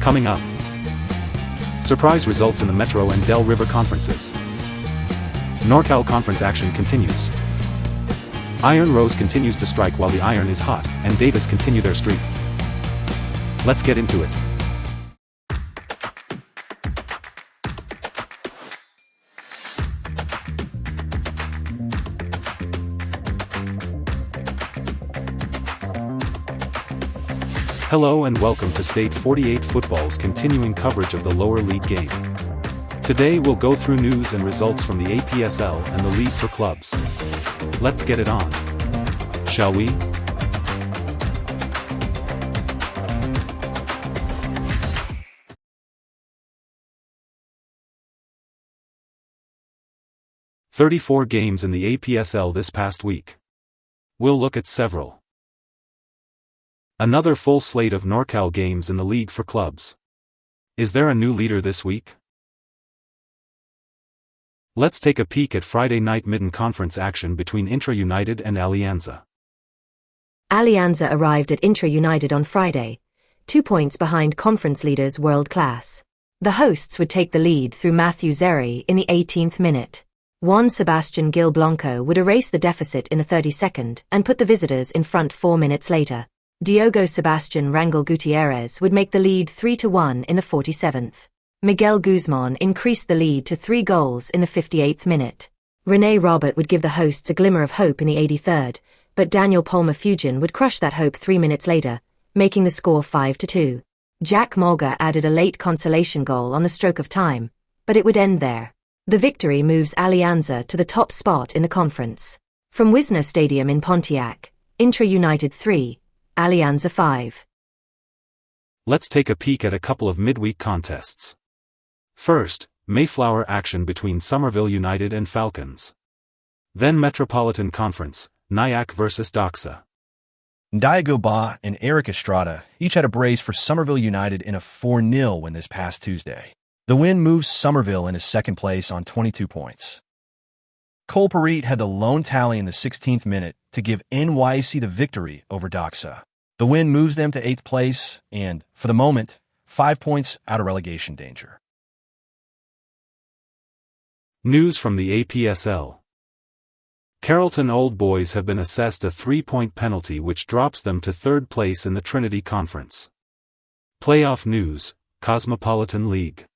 Coming up. Surprise results in the Metro and Del River conferences. NorCal conference action continues. Iron Rose continues to strike while the iron is hot, and Davis continue their streak. Let's get into it. Hello and welcome to State 48 Football's continuing coverage of the lower league game. Today we'll go through news and results from the APSL and the League for clubs. Let's get it on. Shall we? "34 games in the APSL this past week. We'll look at several. Another full slate of NorCal games in the League for clubs. Is there a new leader this week? Let's take a peek at Friday night Midden Conference action between Intra United and Alianza. Alianza arrived at Intra United on Friday, 2 points behind conference leaders World Class. The hosts would take the lead through Matthew Zeri in the 18th minute. Juan Sebastian Gil Blanco would erase the deficit in the 32nd and put the visitors in front 4 minutes later. Diogo Sebastian Rangel Gutierrez would make the lead 3-1 in the 47th. Miguel Guzman increased the lead to 3 goals in the 58th minute. René Robert would give the hosts a glimmer of hope in the 83rd, but Daniel Palmer-Fugen would crush that hope 3 minutes later, making the score 5-2. Jack Mulga added a late consolation goal on the stroke of time, but it would end there. The victory moves Alianza to the top spot in the conference. From Wisner Stadium in Pontiac, Intra United 3, Alianza 5. Let's take a peek at a couple of midweek contests. First, Mayflower action between Somerville United and Falcons. Then Metropolitan Conference, Nyack vs. Doxa. Diego Ba and Eric Estrada each had a brace for Somerville United in a 4-0 win this past Tuesday. The win moves Somerville into second place on 22 points. Cole Parit had the lone tally in the 16th minute to give NYC the victory over Doxa. The win moves them to 8th place and, for the moment, 5 points out of relegation danger. News from the APSL. Carrollton Old Boys have been assessed a 3-point penalty which drops them to 3rd place in the Trinity Conference. Playoff news, Cosmopolitan League.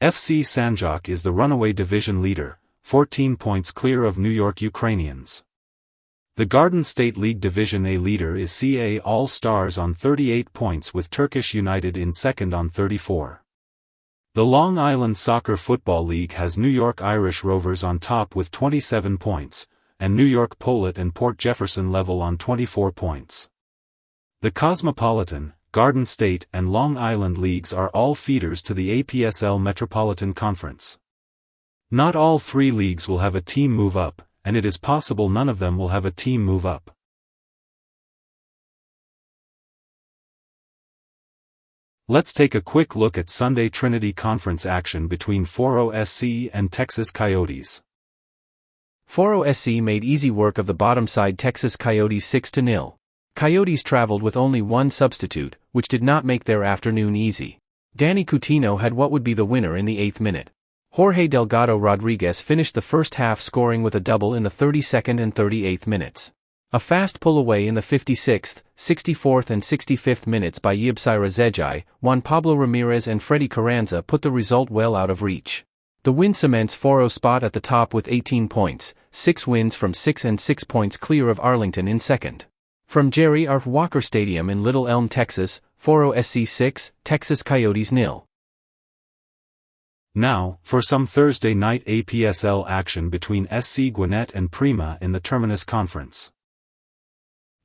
FC Sanjak is the runaway division leader, 14 points clear of New York Ukrainians. The Garden State League Division A leader is CA All-Stars on 38 points with Turkish United in second on 34. The Long Island Soccer Football League has New York Irish Rovers on top with 27 points, and New York Polet and Port Jefferson level on 24 points. The Cosmopolitan, Garden State and Long Island leagues are all feeders to the APSL Metropolitan Conference. Not all 3 leagues will have a team move up, and it is possible none of them will have a team move up. Let's take a quick look at Sunday Trinity Conference action between Foro SC and Texas Coyotes. Foro SC made easy work of the bottom side Texas Coyotes 6-0. Coyotes traveled with only one substitute, which did not make their afternoon easy. Danny Coutinho had what would be the winner in the 8th minute. Jorge Delgado Rodriguez finished the first half scoring with a double in the 32nd and 38th minutes. A fast pull away in the 56th, 64th and 65th minutes by Yibsira Zejai, Juan Pablo Ramirez and Freddy Carranza put the result well out of reach. The win cements Foro's spot at the top with 18 points, 6 wins from 6 and 6 points clear of Arlington in second. From Jerry R. Walker Stadium in Little Elm, Texas, Foro SC 6, Texas Coyotes 0. Now, for some Thursday night APSL action between SC Gwinnett and Prima in the Terminus Conference.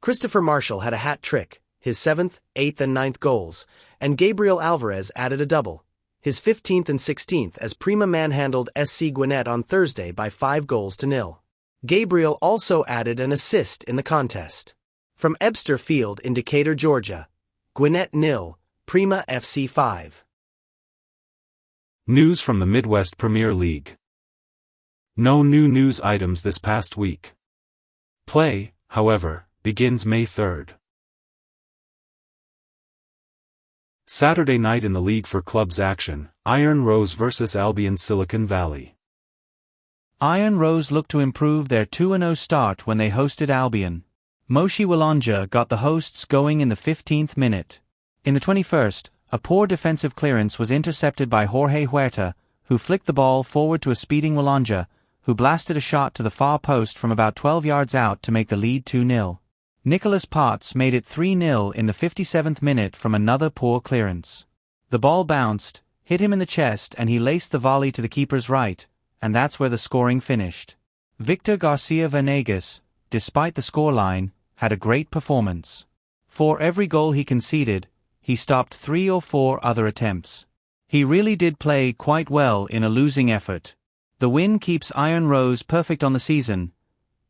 Christopher Marshall had a hat trick, his 7th, 8th and 9th goals, and Gabriel Alvarez added a double, his 15th and 16th as Prima manhandled SC Gwinnett on Thursday by 5-0. Gabriel also added an assist in the contest. From Ebster Field in Decatur, Georgia, Gwinnett 0, Prima FC 5. News from the Midwest Premier League. No new news items this past week. Play, however, begins May 3rd. Saturday night in the League for Clubs action, Iron Rose vs Albion Silicon Valley. Iron Rose looked to improve their 2-0 start when they hosted Albion. Moshi Walonja got the hosts going in the 15th minute. In the 21st, a poor defensive clearance was intercepted by Jorge Huerta, who flicked the ball forward to a speeding Walonja, who blasted a shot to the far post from about 12 yards out to make the lead 2-0. Nicholas Potts made it 3-0 in the 57th minute from another poor clearance. The ball bounced, hit him in the chest, and he laced the volley to the keeper's right, and that's where the scoring finished. Victor Garcia Venegas, despite the scoreline, had a great performance. For every goal he conceded, he stopped 3 or 4 other attempts. He really did play quite well in a losing effort. The win keeps Iron Rose perfect on the season.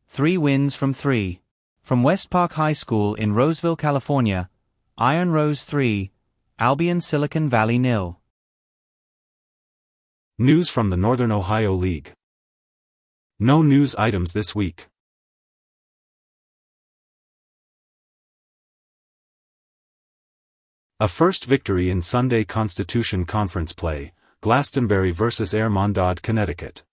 3 wins from 3. From West Park High School in Roseville, California, Iron Rose 3, Albion Silicon Valley 0. News from the Northern Ohio League. No news items this week. A first victory in Sunday Constitution Conference play, Glastonbury vs Air Mondad, Connecticut.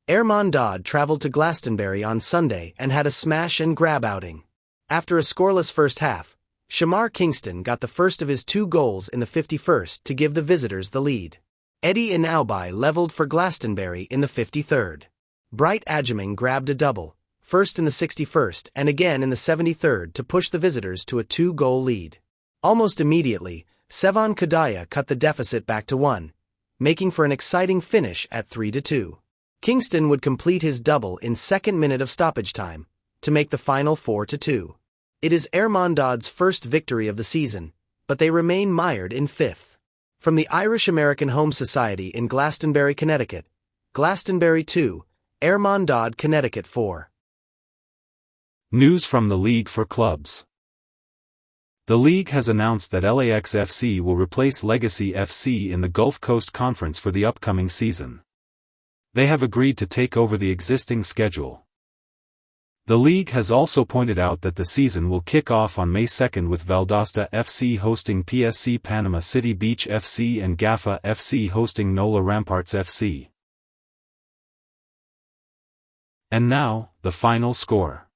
Air Mondad traveled to Glastonbury on Sunday and had a smash-and-grab outing. After a scoreless first half, Shamar Kingston got the first of his 2 goals in the 51st to give the visitors the lead. Eddie Inaubai leveled for Glastonbury in the 53rd. Bright Adjuming grabbed a double, first in the 61st and again in the 73rd to push the visitors to a 2-goal lead. Almost immediately, Sevan Kadaya cut the deficit back to 1, making for an exciting finish at 3-2. Kingston would complete his double in 2nd minute of stoppage time, to make the final 4-2. It is Air Mondad's first victory of the season, but they remain mired in 5th. From the Irish-American Home Society in Glastonbury, Connecticut, Glastonbury 2, Air Mondad, Connecticut 4. News from the League for Clubs. The league has announced that LAX FC will replace Legacy FC in the Gulf Coast Conference for the upcoming season. They have agreed to take over the existing schedule. The league has also pointed out that the season will kick off on May 2 with Valdosta FC hosting PSC Panama City Beach FC and GAFA FC hosting NOLA Ramparts FC. And now, the final score.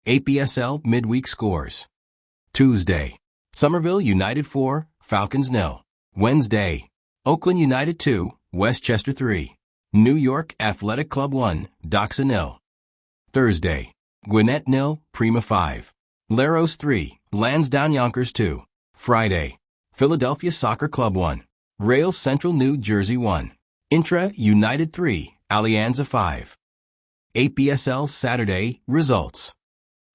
APSL midweek scores. Tuesday, Somerville United 4, Falcons 0. Wednesday, Oakland United 2, Westchester 3. New York Athletic Club 1, Doxa 0. Thursday, Gwinnett 0, Prima 5. Laros 3, Lansdowne Yonkers 2. Friday, Philadelphia Soccer Club 1. Rails Central New Jersey 1. Intra United 3, Alianza 5. APSL Saturday results.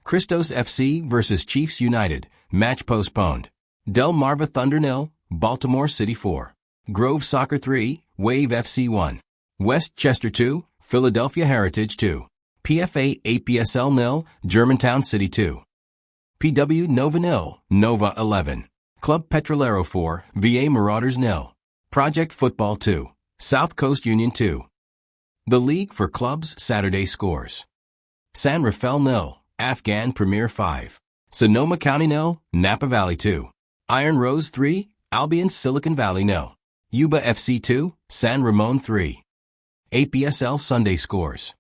Christos FC vs Chiefs United, match postponed. Del Marva Thunder 0, Baltimore City 4. Grove Soccer 3, Wave FC 1. Westchester 2, Philadelphia Heritage 2. PFA APSL 0, Germantown City 2. PW Nova 0, Nova 11. Club Petrolero 4, VA Marauders 0. Project Football 2, South Coast Union 2. The League for Clubs Saturday scores. San Rafael 0, Afghan Premier 5. Sonoma County 0, Napa Valley 2. Iron Rose 3, Albion Silicon Valley 0. Yuba FC 2, San Ramon 3. APSL Sunday scores.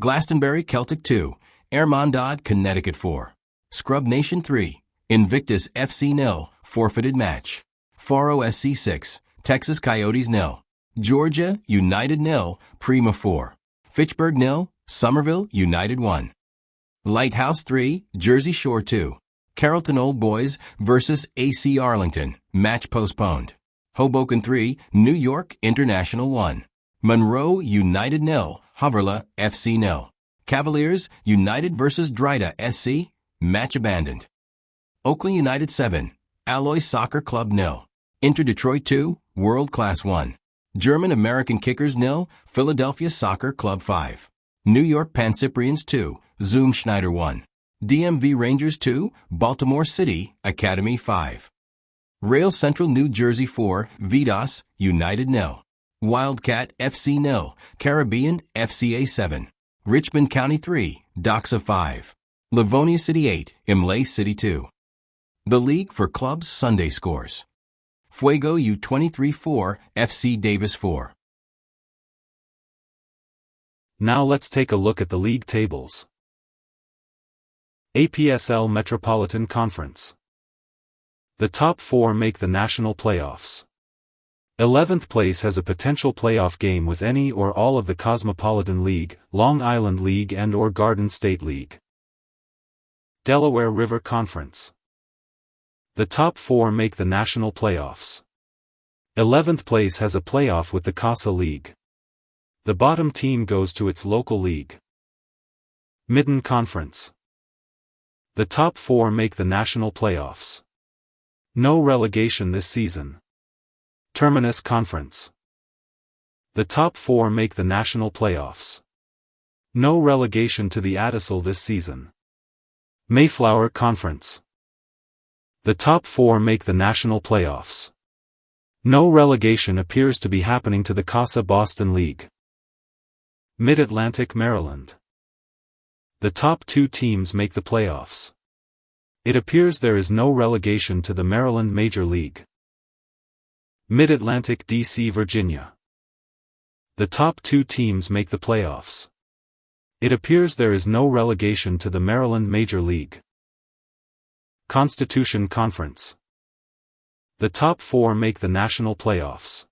Glastonbury Celtic 2, Air Mondad Connecticut 4. Scrub Nation 3, Invictus FC 0, forfeited match. Faro SC 6, Texas Coyotes 0. Georgia United 0, Prima 4. Fitchburg 0, Somerville United 1. Lighthouse 3, Jersey Shore 2. Carrollton Old Boys vs AC Arlington, match postponed. Hoboken 3, New York International 1. Monroe United 0, Haverla FC 0. Cavaliers United vs Drida SC, match abandoned. Oakland United 7, Alloy Soccer Club 0. Inter Detroit 2, World Class 1. German American Kickers 0, Philadelphia Soccer Club 5. New York Pancyprians 2, Zoom Schneider 1. DMV Rangers 2, Baltimore City Academy 5. Rail Central New Jersey 4, Vidas United 0. Wildcat FC 0, Caribbean FCA 7. Richmond County 3, Doxa 5. Livonia City 8, Imlay City 2. The League for Clubs Sunday Scores. Fuego U23-4, FC Davis 4. Now let's take a look at the league tables. APSL Metropolitan Conference. The top 4 make the national playoffs. 11th place has a potential playoff game with any or all of the Cosmopolitan League, Long Island League and/or Garden State League. Delaware River Conference. The top 4 make the national playoffs. 11th place has a playoff with the Casa League. The bottom team goes to its local league. Midden Conference. The top 4 make the national playoffs. No relegation this season. Terminus Conference. The top 4 make the national playoffs. No relegation to the APSL this season. Mayflower Conference. The top 4 make the national playoffs. No relegation appears to be happening to the Casa Boston League. Mid-Atlantic Maryland. The top 2 teams make the playoffs. It appears there is no relegation to the Maryland Major League. Mid-Atlantic DC Virginia. The top 2 teams make the playoffs. It appears there is no relegation to the Maryland Major League. Constitution Conference. The top 4 make the national playoffs.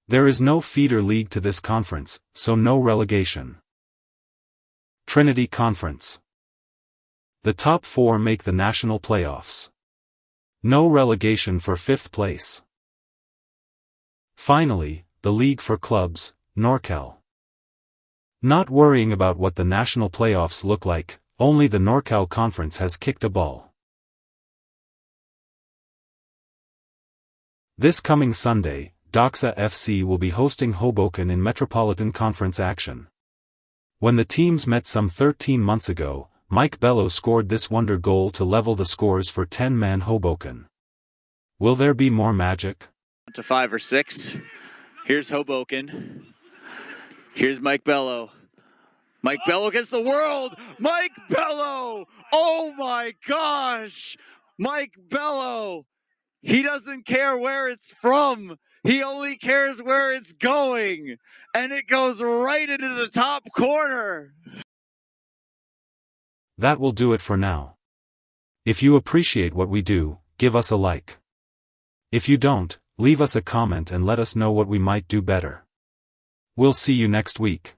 There is no feeder league to this conference, so no relegation. Trinity Conference. The top 4 make the national playoffs. No relegation for 5th place. Finally, the League for Clubs, NorCal. Not worrying about what the national playoffs look like, only the NorCal Conference has kicked a ball. This coming Sunday, Doxa FC will be hosting Hoboken in Metropolitan Conference action. When the teams met some 13 months ago, Mike Bello scored this wonder goal to level the scores for 10-man Hoboken. Will there be more magic? To 5 or 6. Here's Hoboken. Here's Mike Bello. Mike Bello against the world! Mike Bello! Oh my gosh! Mike Bello! He doesn't care where it's from. He only cares where it's going. And it goes right into the top corner. That will do it for now. If you appreciate what we do, give us a like. If you don't, leave us a comment and let us know what we might do better. We'll see you next week.